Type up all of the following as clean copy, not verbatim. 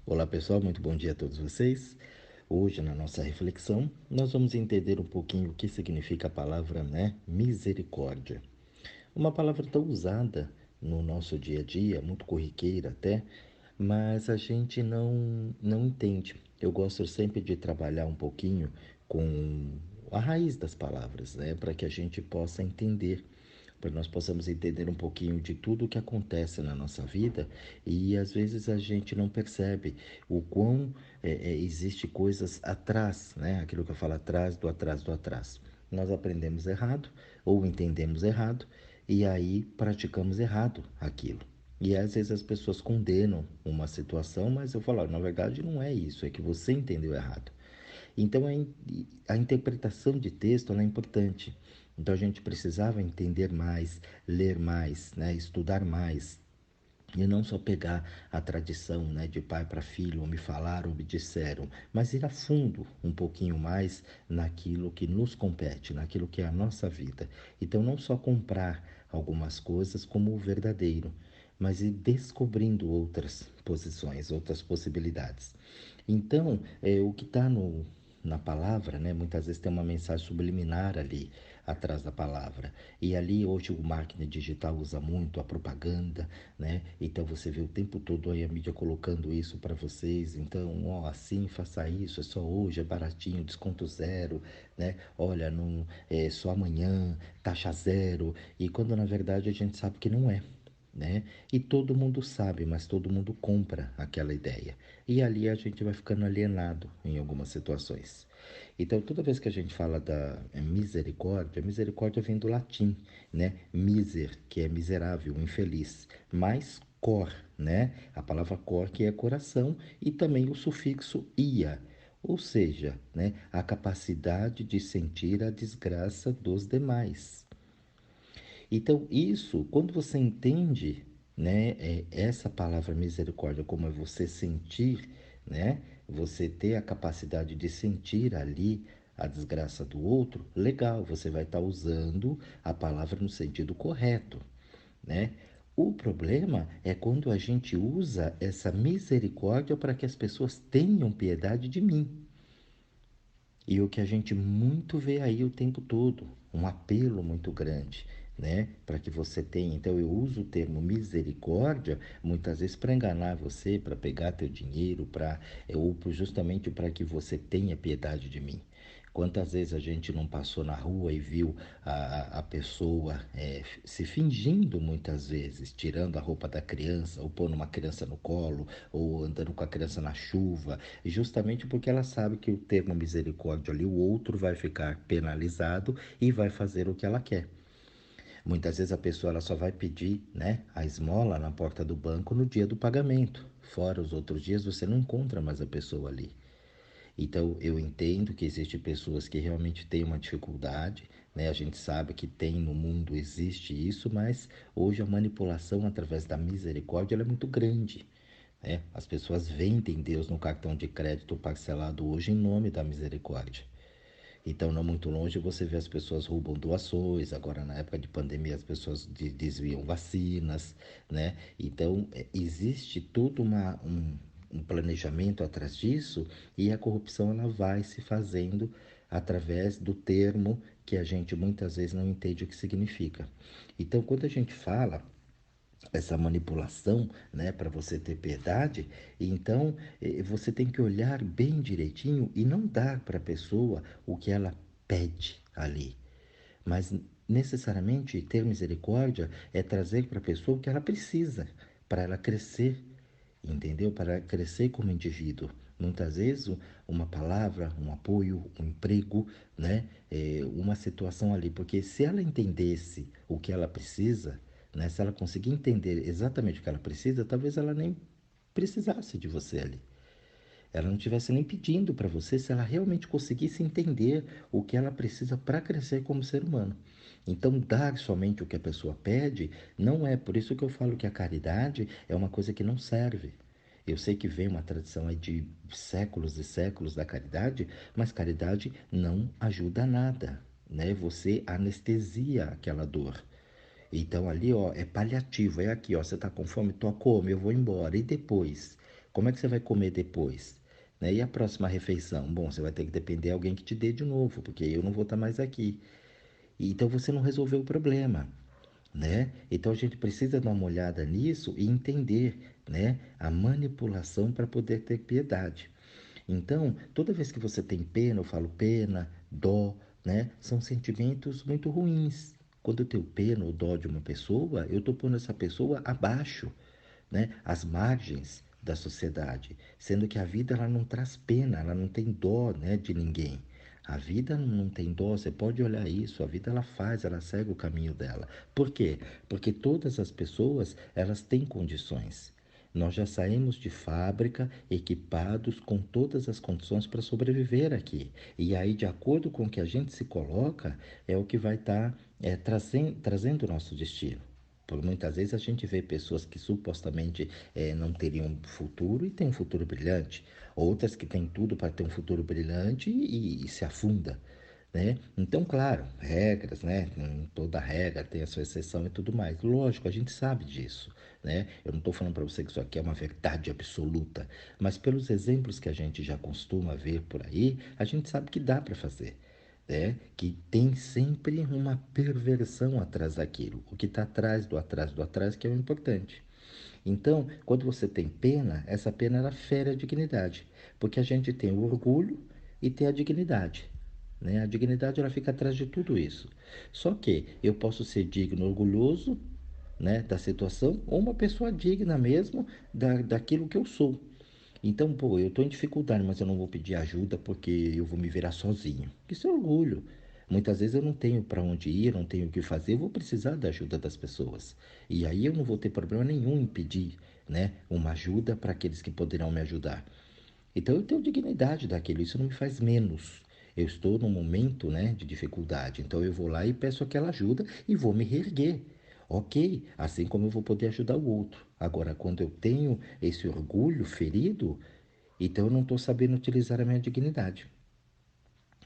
Olá pessoal, muito bom dia a todos vocês. Hoje, na nossa reflexão, nós vamos entender um pouquinho o que significa a palavra, misericórdia. Uma palavra tão usada no nosso dia a dia, muito corriqueira até, mas a gente não entende. Eu gosto sempre de trabalhar um pouquinho com a raiz das palavras, para que a gente possa entender, para nós possamos entender um pouquinho de tudo o que acontece na nossa vida e às vezes a gente não percebe o quão existe coisas atrás, aquilo que eu falo atrás do atrás do atrás. Nós aprendemos errado ou entendemos errado e aí praticamos errado aquilo. E às vezes as pessoas condenam uma situação, mas eu falo, na verdade não é isso, é que você entendeu errado. Então a interpretação de texto é importante. Então a gente precisava entender mais, ler mais, estudar mais. E não só pegar a tradição, de pai para filho, ou me falaram, ou me disseram, mas ir a fundo um pouquinho mais naquilo que nos compete, naquilo que é a nossa vida. Então não só comprar algumas coisas como o verdadeiro, mas ir descobrindo outras posições, outras possibilidades. Então, o que está na palavra, muitas vezes tem uma mensagem subliminar ali atrás da palavra. E ali hoje o marketing digital usa muito a propaganda, Então você vê o tempo todo aí a mídia colocando isso para vocês. Então, ó, assim, faça isso, é só hoje, é baratinho, desconto zero, Olha, não, é só amanhã, taxa zero. E quando na verdade a gente sabe que não é. E todo mundo sabe, mas todo mundo compra aquela ideia. E ali a gente vai ficando alienado em algumas situações. Então, toda vez que a gente fala da misericórdia vem do latim, Miser, que é miserável, infeliz, mais cor, A palavra cor que é coração e também o sufixo ia, ou seja, a capacidade de sentir a desgraça dos demais. Então, isso, quando você entende, essa palavra misericórdia, como é você sentir, você ter a capacidade de sentir ali a desgraça do outro, legal, você vai estar usando a palavra no sentido correto, né? O problema é quando a gente usa essa misericórdia para que as pessoas tenham piedade de mim. E o que a gente muito vê aí o tempo todo, um apelo muito grande, para que você tenha. Então eu uso o termo misericórdia muitas vezes para enganar você, para pegar teu dinheiro, ou justamente para que você tenha piedade de mim. Quantas vezes a gente não passou na rua e viu a pessoa se fingindo muitas vezes, tirando a roupa da criança, ou pondo uma criança no colo, ou andando com a criança na chuva, justamente porque ela sabe que o termo misericórdia ali, o outro vai ficar penalizado e vai fazer o que ela quer. Muitas vezes a pessoa ela só vai pedir, a esmola na porta do banco no dia do pagamento. Fora os outros dias você não encontra mais a pessoa ali. Então, eu entendo que existem pessoas que realmente têm uma dificuldade, A gente sabe que tem no mundo, existe isso, mas hoje a manipulação através da misericórdia ela é muito grande, As pessoas vendem Deus no cartão de crédito parcelado hoje em nome da misericórdia. Então, não muito longe, você vê as pessoas roubam doações. Agora, na época de pandemia, as pessoas desviam vacinas, Então, existe todo um planejamento atrás disso e a corrupção ela vai se fazendo através do termo que a gente muitas vezes não entende o que significa. Então, quando a gente fala essa manipulação, para você ter piedade, então você tem que olhar bem direitinho e não dar para a pessoa o que ela pede ali, mas necessariamente ter misericórdia é trazer para a pessoa o que ela precisa para ela crescer, entendeu? Para ela crescer como indivíduo. Muitas vezes uma palavra, um apoio, um emprego, uma situação ali, porque se ela entendesse o que ela precisa, se ela conseguir entender exatamente o que ela precisa, talvez ela nem precisasse de você ali. Ela não estivesse nem pedindo para você se ela realmente conseguisse entender o que ela precisa para crescer como ser humano. Então, dar somente o que a pessoa pede não é. Por isso que eu falo que a caridade é uma coisa que não serve. Eu sei que vem uma tradição aí de séculos e séculos da caridade, mas caridade não ajuda a nada, Você anestesia aquela dor. Então ali, ó, é paliativo, é aqui, ó, você tá com fome, tô come, eu vou embora. E depois? Como é que você vai comer depois? Né? E a próxima refeição? Bom, você vai ter que depender de alguém que te dê de novo, porque eu não vou estar mais aqui. Então você não resolveu o problema, né? Então a gente precisa dar uma olhada nisso e entender, né, a manipulação para poder ter piedade. Então, toda vez que você tem pena, eu falo pena, dó, né, são sentimentos muito ruins. Quando eu tenho pena ou dó de uma pessoa, eu estou pondo essa pessoa abaixo, né, às margens da sociedade, sendo que a vida ela não traz pena, ela não tem dó, né, de ninguém. A vida não tem dó, você pode olhar isso, a vida ela faz, ela segue o caminho dela. Por quê? Porque todas as pessoas, elas têm condições. Nós já saímos de fábrica equipados com todas as condições para sobreviver aqui. E aí, de acordo com o que a gente se coloca, é o que vai estar trazendo o nosso destino. Por muitas vezes a gente vê pessoas que supostamente não teriam futuro e têm um futuro brilhante. Outras que têm tudo para ter um futuro brilhante e se afunda. Né? Então, claro, regras, né? Toda regra tem a sua exceção e tudo mais. Lógico, a gente sabe disso, né? Eu não estou falando para você que isso aqui é uma verdade absoluta, mas pelos exemplos que a gente já costuma ver por aí, a gente sabe que dá para fazer, né? Que tem sempre uma perversão atrás daquilo. O que está atrás do atrás que é o importante. Então, quando você tem pena, essa pena ela fere a dignidade, porque a gente tem o orgulho e tem a dignidade. Né? A dignidade ela fica atrás de tudo isso. Só que eu posso ser digno, orgulhoso, né, da situação, ou uma pessoa digna mesmo daquilo que eu sou. Então, pô, eu estou em dificuldade, mas eu não vou pedir ajuda porque eu vou me virar sozinho. Isso é orgulho. Muitas vezes eu não tenho para onde ir, eu não tenho o que fazer, eu vou precisar da ajuda das pessoas. E aí eu não vou ter problema nenhum em pedir, né, uma ajuda para aqueles que poderão me ajudar. Então eu tenho dignidade daquilo, isso não me faz menos. Eu estou num momento, né, de dificuldade, então eu vou lá e peço aquela ajuda e vou me reerguer. Ok, assim como eu vou poder ajudar o outro. Agora, quando eu tenho esse orgulho ferido, então eu não estou sabendo utilizar a minha dignidade.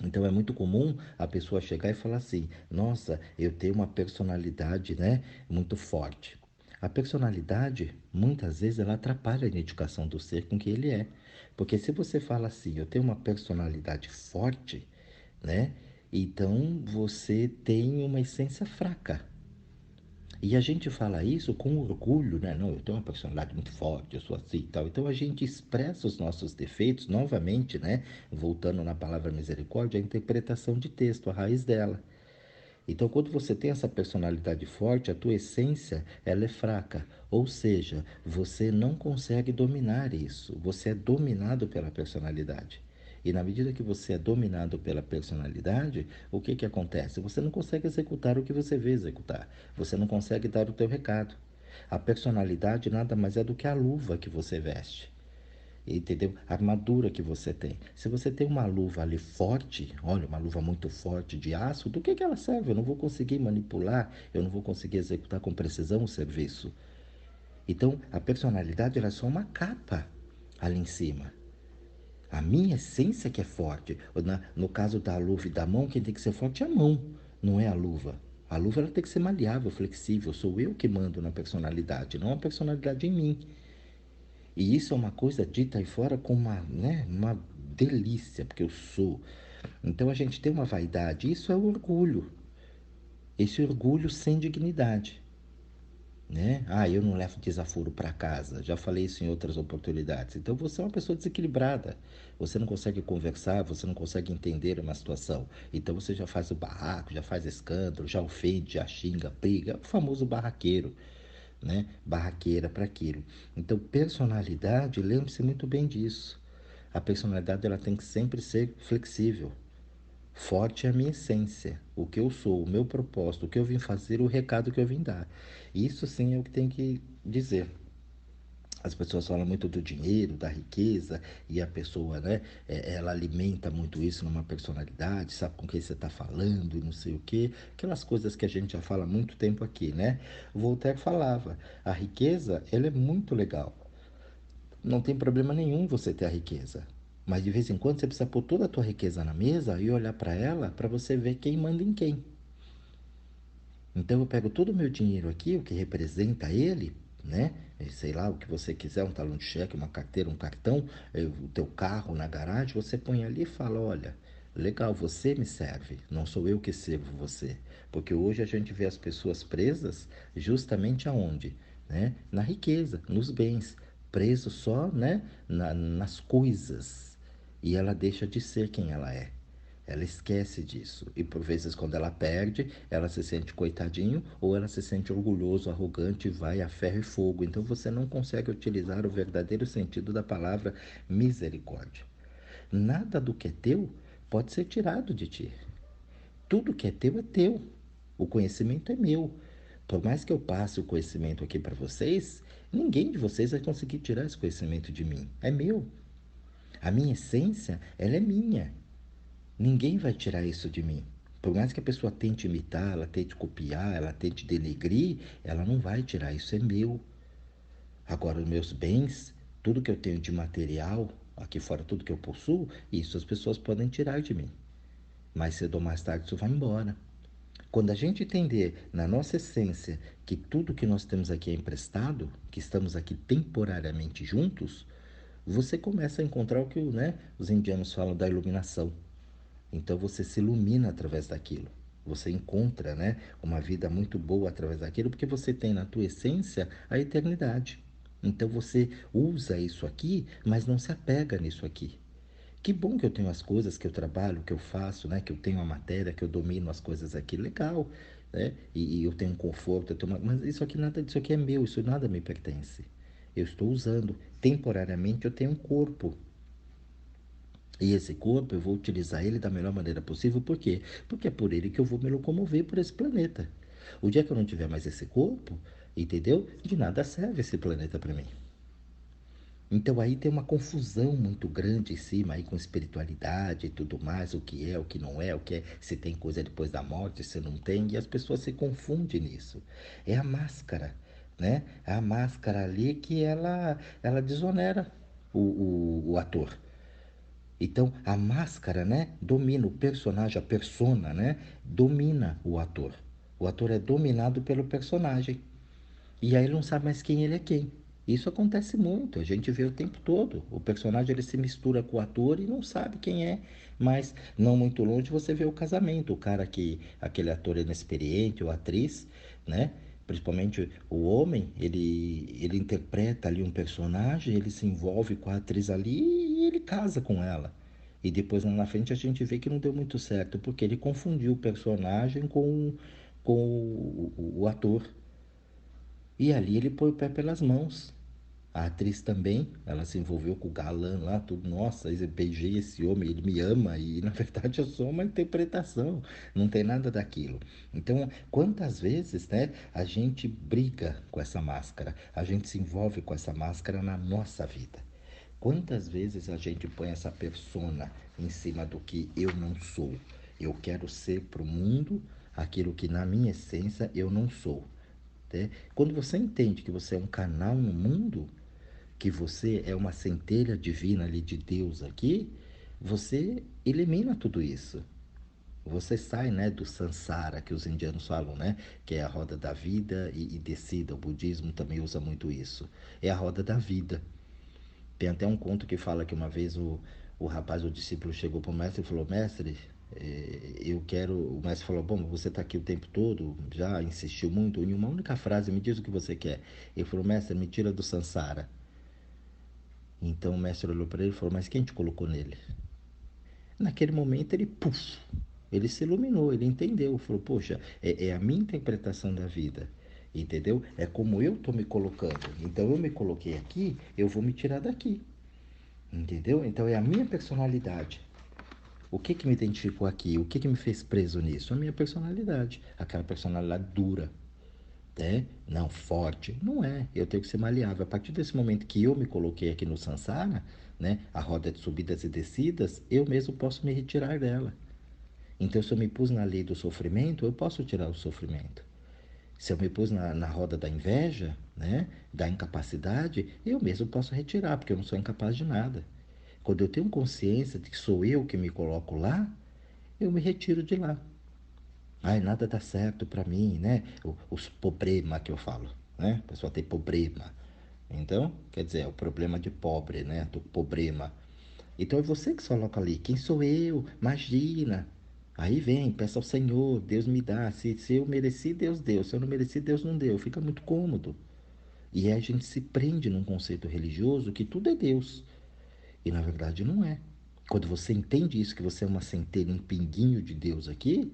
Então é muito comum a pessoa chegar e falar assim: nossa, eu tenho uma personalidade, né, muito forte. A personalidade, muitas vezes, ela atrapalha a identificação do ser com quem ele é. Porque se você fala assim, eu tenho uma personalidade forte, né, então você tem uma essência fraca. E a gente fala isso com orgulho, né? Não, eu tenho uma personalidade muito forte, eu sou assim e tal. Então a gente expressa os nossos defeitos, novamente, né? Voltando na palavra misericórdia, a interpretação de texto, a raiz dela. Então, quando você tem essa personalidade forte, a tua essência, ela é fraca. Ou seja, você não consegue dominar isso. Você é dominado pela personalidade. E na medida que você é dominado pela personalidade, o que que acontece? Você não consegue executar o que você vê executar. Você não consegue dar o teu recado. A personalidade nada mais é do que a luva que você veste. Entendeu? A armadura que você tem. Se você tem uma luva ali forte, olha, uma luva muito forte de aço, do que ela serve? Eu não vou conseguir manipular, eu não vou conseguir executar com precisão o serviço. Então, a personalidade ela é só uma capa ali em cima. A minha essência que é forte. No caso da luva e da mão, quem tem que ser forte é a mão, não é a luva. A luva ela tem que ser maleável, flexível. Sou eu que mando na personalidade, não a personalidade em mim. E isso é uma coisa dita aí fora com uma, né, uma delícia, porque eu sou. Então a gente tem uma vaidade, isso é o orgulho. Esse orgulho sem dignidade, né? Ah, eu não levo desaforo para casa. Já falei isso em outras oportunidades. Então você é uma pessoa desequilibrada. Você não consegue conversar, você não consegue entender uma situação. Então você já faz o barraco, já faz escândalo, já ofende, já xinga, briga. O famoso barraqueiro, né? Barraqueira para aquilo. Então, personalidade, lembre-se muito bem disso. A personalidade ela tem que sempre ser flexível. Forte é a minha essência, o que eu sou, o meu propósito, o que eu vim fazer, o recado que eu vim dar. Isso sim é o que tem que dizer. As pessoas falam muito do dinheiro, da riqueza, e a pessoa, né, ela alimenta muito isso numa personalidade, sabe com quem você está falando e não sei o quê. Aquelas coisas que a gente já fala há muito tempo aqui, né? O Voltaire falava, a riqueza, ela é muito legal. Não tem problema nenhum você ter a riqueza. Mas de vez em quando você precisa pôr toda a tua riqueza na mesa e olhar para ela para você ver quem manda em quem. Então eu pego todo o meu dinheiro aqui, o que representa ele, né? Sei lá, o que você quiser, um talão de cheque, uma carteira, um cartão, o teu carro na garagem, você põe ali e fala, olha, legal, você me serve, não sou eu que sirvo você. Porque hoje a gente vê as pessoas presas justamente aonde? Né? Na riqueza, nos bens, preso só, né? Nas coisas. E ela deixa de ser quem ela é. Ela esquece disso. E por vezes, quando ela perde, ela se sente coitadinho ou ela se sente orgulhoso, arrogante e vai a ferro e fogo. Então você não consegue utilizar o verdadeiro sentido da palavra misericórdia. Nada do que é teu pode ser tirado de ti. Tudo que é teu é teu. O conhecimento é meu. Por mais que eu passe o conhecimento aqui para vocês, ninguém de vocês vai conseguir tirar esse conhecimento de mim. É meu. A minha essência, ela é minha. Ninguém vai tirar isso de mim. Por mais que a pessoa tente imitar, ela tente copiar, ela tente denegrir, ela não vai tirar. Isso é meu. Agora, os meus bens, tudo que eu tenho de material, aqui fora, tudo que eu possuo, isso as pessoas podem tirar de mim. Mais cedo ou mais tarde isso vai embora. Quando a gente entender na nossa essência que tudo que nós temos aqui é emprestado, que estamos aqui temporariamente juntos, você começa a encontrar o que, né, os indianos falam da iluminação. Então você se ilumina através daquilo. Você encontra, né, uma vida muito boa através daquilo, porque você tem na tua essência a eternidade. Então você usa isso aqui, mas não se apega nisso aqui. Que bom que eu tenho as coisas, que eu trabalho, que eu faço, né, que eu tenho a matéria, que eu domino as coisas aqui, legal, né? E eu tenho um conforto, mas isso aqui nada disso aqui é meu, isso nada me pertence. Eu estou usando temporariamente, eu tenho um corpo. E esse corpo eu vou utilizar ele da melhor maneira possível, por quê? Porque é por ele que eu vou me locomover por esse planeta. O dia que eu não tiver mais esse corpo, entendeu? De nada serve esse planeta para mim. Então aí tem uma confusão muito grande em cima aí com espiritualidade e tudo mais, o que é, o que não é, o que é, se tem coisa depois da morte, se não tem, e as pessoas se confundem nisso. É a máscara, né? É a máscara ali que ela desonera o ator. Então, a máscara, né, domina o personagem, a persona, né, domina o ator. O ator é dominado pelo personagem. E aí ele não sabe mais quem ele é quem. Isso acontece muito, a gente vê o tempo todo. O personagem ele se mistura com o ator e não sabe quem é. Mas não muito longe você vê o casamento, o cara que aquele ator inexperiente ou atriz, né? Principalmente o homem, ele interpreta ali um personagem, ele se envolve com a atriz ali e ele casa com ela. E depois lá na frente a gente vê que não deu muito certo, porque ele confundiu o personagem com o ator. E ali ele põe o pé pelas mãos. A atriz também, ela se envolveu com o galã lá, tudo, nossa, eu beijei esse homem, ele me ama, e na verdade é só uma interpretação, não tem nada daquilo. Então, quantas vezes, né, a gente briga com essa máscara, a gente se envolve com essa máscara na nossa vida. Quantas vezes a gente põe essa persona em cima do que eu não sou? Eu quero ser para o mundo aquilo que na minha essência eu não sou. Né? Quando você entende que você é um canal no mundo, que você é uma centelha divina ali de Deus aqui, você elimina tudo isso. Você sai, né, do sansara que os indianos falam, né, que é a roda da vida e descida. O budismo também usa muito isso. É a roda da vida. Tem até um conto que fala que uma vez o rapaz, o discípulo, chegou para o mestre e falou: Mestre, eu quero. O mestre falou: Bom, você está aqui o tempo todo, já insistiu muito, em uma única frase, me diz o que você quer. Ele falou: Mestre, me tira do sansara. Então o mestre olhou para ele e falou: Mas quem te colocou nele? Naquele momento ele, puf, ele se iluminou, ele entendeu, falou: Poxa, é a minha interpretação da vida. Entendeu? É como eu estou me colocando. Então eu me coloquei aqui, eu vou me tirar daqui. Entendeu? Então é a minha personalidade. O que que me identificou aqui? O que que me fez preso nisso? A minha personalidade. Aquela personalidade dura, né? Não forte. Não é. Eu tenho que ser maleável. A partir desse momento que eu me coloquei aqui no Sansara, né? A roda de subidas e descidas, eu mesmo posso me retirar dela. Então, se eu me pus na lei do sofrimento, eu posso tirar o sofrimento. Se eu me pus na roda da inveja, né? Da incapacidade, eu mesmo posso retirar, porque eu não sou incapaz de nada. Quando eu tenho consciência de que sou eu que me coloco lá, eu me retiro de lá. Ai, nada dá certo para mim, né? Os problemas que eu falo. né? A pessoa tem problema. Então, quer dizer, é o problema de pobre, né? Do problema. Então é você que se coloca ali. Quem sou eu? Imagina. Aí vem, peça ao Senhor, Deus me dá. Se eu mereci, Deus deu. Se eu não mereci, Deus não deu. Fica muito cômodo. E aí a gente se prende num conceito religioso que tudo é Deus. E na verdade não é. Quando você entende isso, que você é uma centelha, um pinguinho de Deus aqui,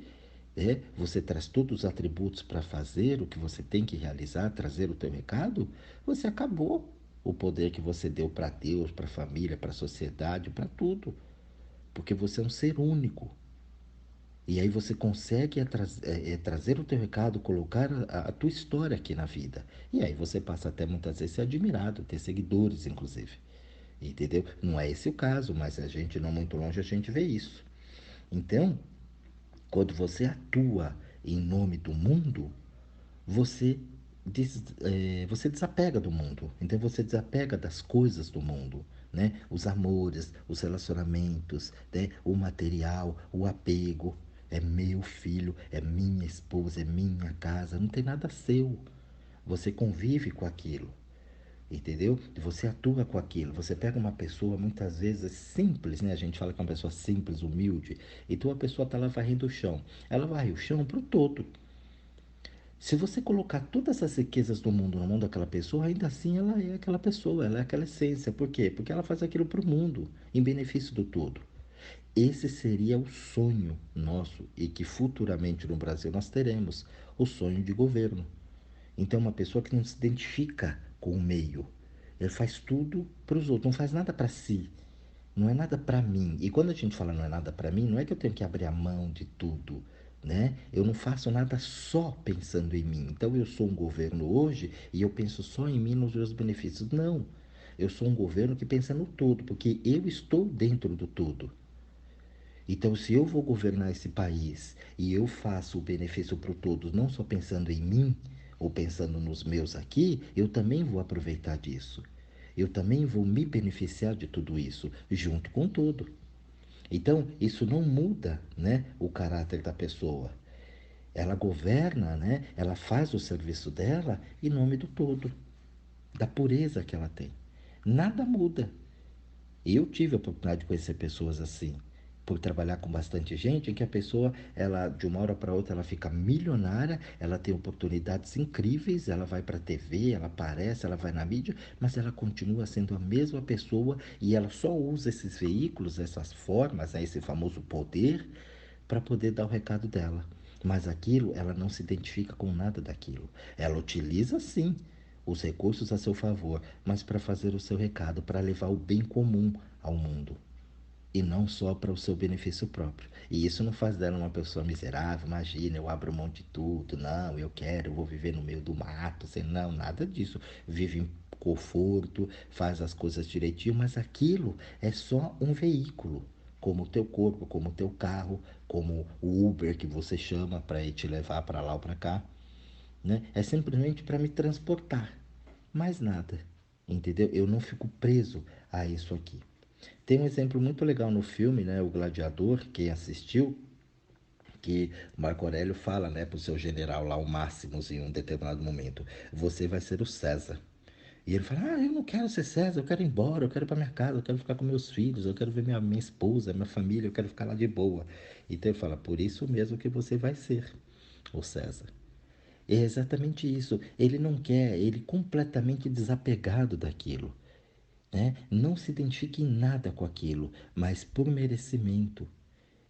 você traz todos os atributos para fazer o que você tem que realizar, trazer o teu recado, você acabou o poder que você deu para Deus, para a família, para a sociedade, para tudo. Porque você é um ser único. E aí você consegue trazer o teu recado, colocar a tua história aqui na vida. E aí você passa até muitas vezes a ser admirado, ter seguidores, inclusive. Entendeu? Não é esse o caso, mas a gente, não muito longe, a gente vê isso. Então, quando você atua em nome do mundo, você, você desapega do mundo. Então você desapega das coisas do mundo. Né? Os amores, os relacionamentos, né? O material, o apego. É meu filho, é minha esposa, é minha casa, não tem nada seu. Você convive com aquilo. Entendeu? Você atua com aquilo. Você pega uma pessoa muitas vezes simples, né? A gente fala que é uma pessoa simples, humilde. Então a pessoa está lá varrendo o chão. Ela varre o chão para o todo. Se você colocar todas as riquezas do mundo na mão daquela pessoa, ainda assim ela é aquela pessoa, ela é aquela essência. Por quê? Porque ela faz aquilo para o mundo, em benefício do todo. Esse seria o sonho nosso e que futuramente no Brasil nós teremos, o sonho de governo. Então, uma pessoa que não se identifica com o meio, ele faz tudo para os outros, não faz nada para si, não é nada para mim. E quando a gente fala não é nada para mim, não é que eu tenho que abrir a mão de tudo, né? Eu não faço nada só pensando em mim. Então, eu sou um governo hoje e eu penso só em mim, nos meus benefícios. Não. Eu sou um governo que pensa no todo, porque eu estou dentro do todo. Então, se eu vou governar esse país e eu faço o benefício para todos, não só pensando em mim ou pensando nos meus aqui, eu também vou aproveitar disso. Eu também vou me beneficiar de tudo isso, junto com tudo. Então, isso não muda, né, o caráter da pessoa. Ela governa, né, ela faz o serviço dela em nome do todo, da pureza que ela tem. Nada muda. Eu tive a oportunidade de conhecer pessoas assim, por trabalhar com bastante gente, em que a pessoa, ela de uma hora para outra, ela fica milionária, ela tem oportunidades incríveis, ela vai para a TV, ela aparece, ela vai na mídia, mas ela continua sendo a mesma pessoa e ela só usa esses veículos, essas formas, né, esse famoso poder, para poder dar o recado dela. Mas aquilo, ela não se identifica com nada daquilo. Ela utiliza sim os recursos a seu favor, mas para fazer o seu recado, para levar o bem comum ao mundo e não só para o seu benefício próprio. E isso não faz dela uma pessoa miserável, imagina, eu abro mão de tudo, não, eu quero, eu vou viver no meio do mato, sem não, nada disso. Vive em conforto, faz as coisas direitinho, mas aquilo é só um veículo, como o teu corpo, como o teu carro, como o Uber que você chama para ir te levar para lá ou para cá, né? É simplesmente para me transportar, mais nada, entendeu? Eu não fico preso a isso aqui. Tem um exemplo muito legal no filme, né, O Gladiador, quem assistiu, que Marco Aurélio fala, né, para o seu general lá, o Máximos, em um determinado momento, você vai ser o César. E ele fala, eu não quero ser César, eu quero ir embora, eu quero ir para minha casa, eu quero ficar com meus filhos, eu quero ver minha esposa, minha família, eu quero ficar lá de boa. Então ele fala, por isso mesmo que você vai ser o César. É exatamente isso. Ele não quer, ele completamente desapegado daquilo, né? Não se identifica em nada com aquilo, mas por merecimento.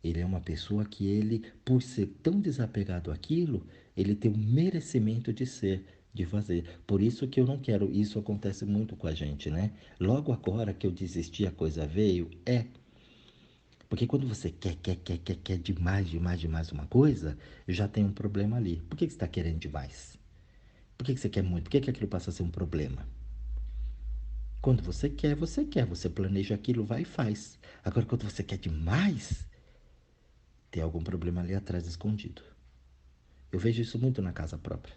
Ele é uma pessoa que ele, por ser tão desapegado àquilo, ele tem o merecimento de ser, de fazer. Por isso que eu não quero, isso acontece muito com a gente, né? Logo agora que eu desisti, a coisa veio, porque quando você quer demais, demais, demais uma coisa, já tem um problema ali. Por que você está querendo demais? Por que você quer muito? Por que aquilo passa a ser um problema? Quando você quer, você planeja aquilo, vai e faz. Agora, quando você quer demais, tem algum problema ali atrás escondido. Eu vejo isso muito na casa própria.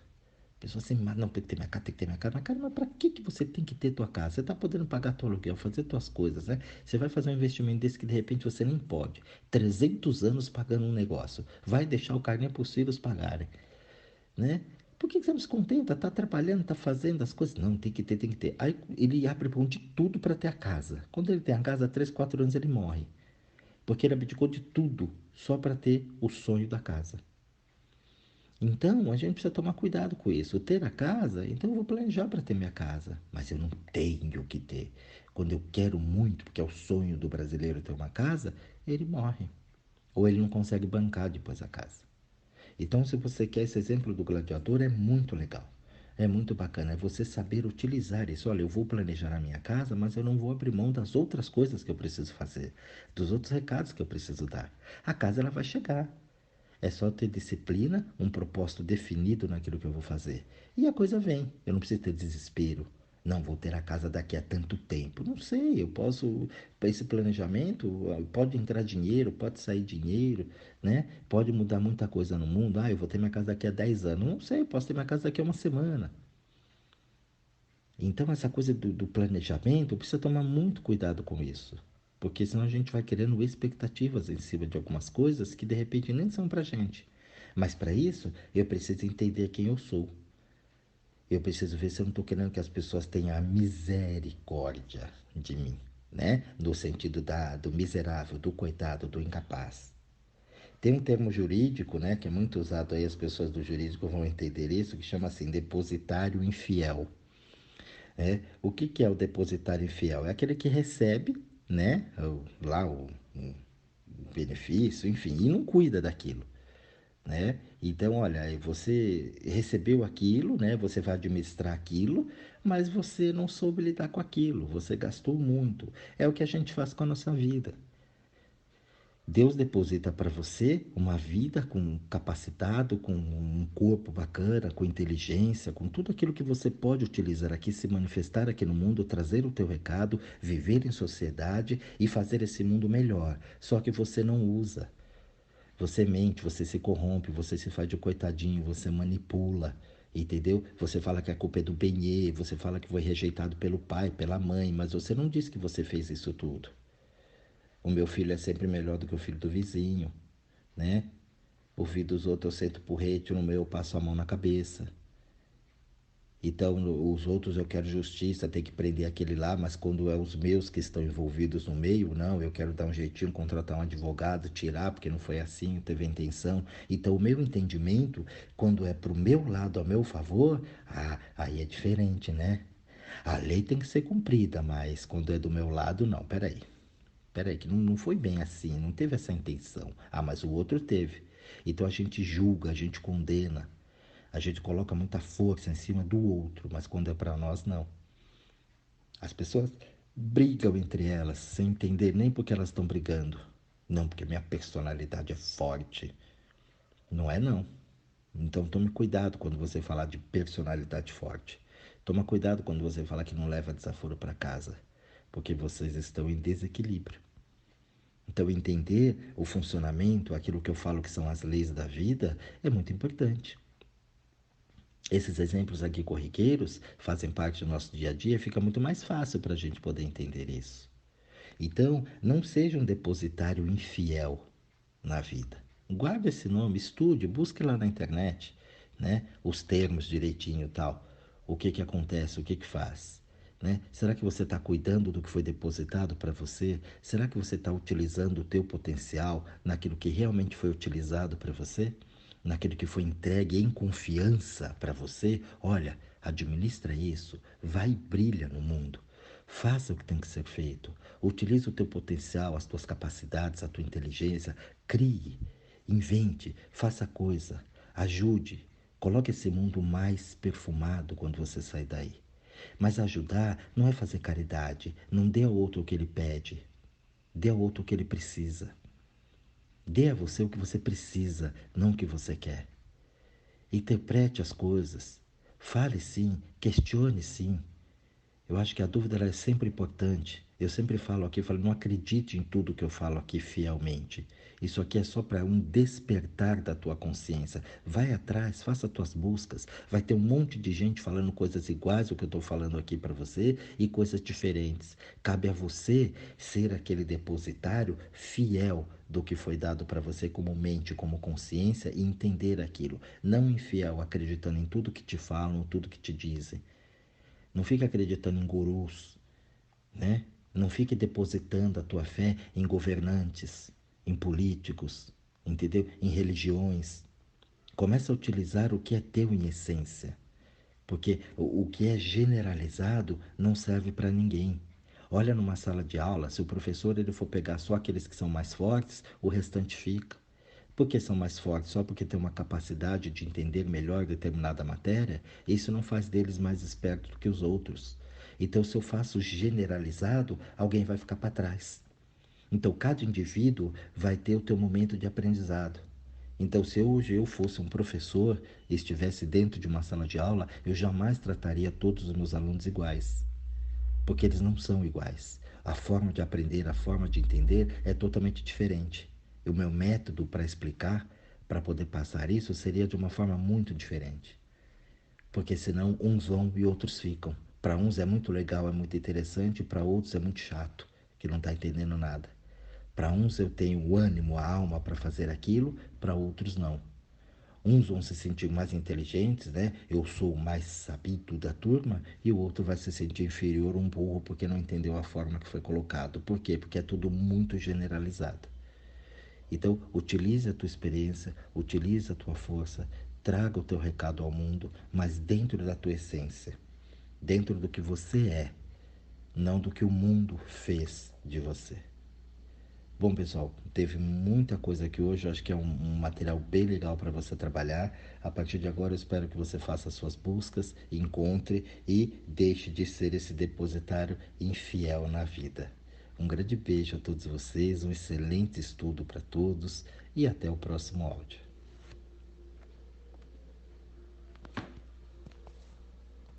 A pessoa assim, mas não, tem que ter minha casa, tem que ter minha casa. Mas, cara, mas pra que você tem que ter tua casa? Você tá podendo pagar teu aluguel, fazer tuas coisas, né? Você vai fazer um investimento desse que de repente você nem pode. 300 anos pagando um negócio. Vai deixar o carnê para os filhos pagarem, né? Por que você não se contenta? Está trabalhando, está fazendo as coisas? Não, tem que ter, tem que ter. Aí ele abre mão de tudo para ter a casa. Quando ele tem a casa, há 3, 4 anos ele morre. Porque ele abdicou de tudo só para ter o sonho da casa. Então, a gente precisa tomar cuidado com isso. Ter a casa, então eu vou planejar para ter minha casa, mas eu não tenho que ter. Quando eu quero muito, porque é o sonho do brasileiro ter uma casa, ele morre. Ou ele não consegue bancar depois a casa. Então, se você quer esse exemplo do gladiador, é muito legal. É muito bacana, é você saber utilizar isso. Olha, eu vou planejar a minha casa, mas eu não vou abrir mão das outras coisas que eu preciso fazer, dos outros recados que eu preciso dar. A casa ela vai chegar. É só ter disciplina, um propósito definido naquilo que eu vou fazer. E a coisa vem. Eu não preciso ter desespero. Não, vou ter a casa daqui a tanto tempo. Não sei, eu posso. Para esse planejamento, pode entrar dinheiro, pode sair dinheiro, né? Pode mudar muita coisa no mundo. Ah, eu vou ter minha casa daqui a 10 anos. Não sei, eu posso ter minha casa daqui a uma semana. Então, essa coisa do planejamento, precisa tomar muito cuidado com isso. Porque senão a gente vai criando expectativas em cima de algumas coisas que de repente nem são pra gente. Mas para isso, eu preciso entender quem eu sou. Eu preciso ver se eu não estou querendo que as pessoas tenham a misericórdia de mim, né? No sentido do miserável, do coitado, do incapaz. Tem um termo jurídico, né, que é muito usado aí, as pessoas do jurídico vão entender isso, que chama assim, depositário infiel. O que, que é o depositário infiel? É aquele que recebe, né, o benefício, enfim, e não cuida daquilo, né? Então, olha, você recebeu aquilo, né? Você vai administrar aquilo, mas você não soube lidar com aquilo, você gastou muito. É o que a gente faz com a nossa vida. Deus deposita para você uma vida com capacitado, com um corpo bacana, com inteligência, com tudo aquilo que você pode utilizar aqui, se manifestar aqui no mundo, trazer o teu recado, viver em sociedade e fazer esse mundo melhor. Só que você não usa. Você mente, você se corrompe, você se faz de coitadinho, você manipula, entendeu? Você fala que a culpa é do Benê, você fala que foi rejeitado pelo pai, pela mãe, mas você não disse que você fez isso tudo. O meu filho é sempre melhor do que o filho do vizinho, né? O filho dos outros eu sento porrete, no meu eu passo a mão na cabeça. Então, os outros eu quero justiça, tem que prender aquele lá, mas quando é os meus que estão envolvidos no meio, não, eu quero dar um jeitinho, contratar um advogado, tirar, porque não foi assim, teve a intenção. Então, o meu entendimento, quando é pro meu lado, a meu favor, aí é diferente, né? A lei tem que ser cumprida, mas quando é do meu lado, não, peraí. Peraí, que não foi bem assim, não teve essa intenção. Ah, mas o outro teve. Então a gente julga, a gente condena, a gente coloca muita força em cima do outro, mas quando é para nós, não. As pessoas brigam entre elas sem entender nem porque elas estão brigando. Não, porque minha personalidade é forte. Não é, não. Então tome cuidado quando você falar de personalidade forte. Toma cuidado quando você falar que não leva desaforo para casa, porque vocês estão em desequilíbrio. Então, entender o funcionamento, aquilo que eu falo que são as leis da vida, é muito importante. Esses exemplos aqui corriqueiros fazem parte do nosso dia a dia, fica muito mais fácil para a gente poder entender isso. Então, não seja um depositário infiel na vida. Guarde esse nome, estude, busque lá na internet, né? Os termos direitinho e tal. O que que acontece, o que que faz, né? Será que você está cuidando do que foi depositado para você? Será que você está utilizando o teu potencial naquilo que realmente foi utilizado para você? Naquilo que foi entregue em confiança para você? Olha, administra isso, vai e brilha no mundo. Faça o que tem que ser feito. Utilize o teu potencial, as tuas capacidades, a tua inteligência. Crie, invente, faça coisa, ajude. Coloque esse mundo mais perfumado quando você sair daí. Mas ajudar não é fazer caridade. Não dê ao outro o que ele pede. Dê ao outro o que ele precisa. Dê a você o que você precisa, não o que você quer. Interprete as coisas. Fale sim, questione sim. Eu acho que a dúvida ela é sempre importante. Eu sempre falo aqui, eu falo, não acredite em tudo que eu falo aqui fielmente. Isso aqui é só para um despertar da tua consciência. Vai atrás, faça tuas buscas. Vai ter um monte de gente falando coisas iguais ao que eu estou falando aqui para você e coisas diferentes. Cabe a você ser aquele depositário fiel do que foi dado para você como mente, como consciência e entender aquilo. Não infiel, acreditando em tudo que te falam, tudo que te dizem. Não fique acreditando em gurus, né? Não fique depositando a tua fé em governantes, em políticos, entendeu? Em religiões. Começa a utilizar o que é teu em essência, porque o que é generalizado não serve para ninguém. Olha numa sala de aula, se o professor ele for pegar só aqueles que são mais fortes, o restante fica. Por que são mais fortes? Só porque têm uma capacidade de entender melhor determinada matéria? Isso não faz deles mais espertos do que os outros. Então, se eu faço generalizado, alguém vai ficar para trás. Então, cada indivíduo vai ter o teu momento de aprendizado. Então, se hoje eu fosse um professor e estivesse dentro de uma sala de aula, eu jamais trataria todos os meus alunos iguais, porque eles não são iguais. A forma de aprender, a forma de entender é totalmente diferente. E o meu método para explicar, para poder passar isso, seria de uma forma muito diferente. Porque senão uns vão e outros ficam. Para uns é muito legal, é muito interessante, para outros é muito chato, que não está entendendo nada. Para uns eu tenho o ânimo, a alma para fazer aquilo, para outros não. Uns vão se sentir mais inteligentes, né? Eu sou o mais sabido da turma, e o outro vai se sentir inferior, um burro, porque não entendeu a forma que foi colocado. Por quê? Porque é tudo muito generalizado. Então, utilize a tua experiência, utilize a tua força, traga o teu recado ao mundo, mas dentro da tua essência, dentro do que você é, não do que o mundo fez de você. Bom, pessoal, teve muita coisa aqui hoje. Eu acho que é um material bem legal para você trabalhar. A partir de agora, eu espero que você faça as suas buscas, encontre e deixe de ser esse depositário infiel na vida. Um grande beijo a todos vocês, um excelente estudo para todos e até o próximo áudio.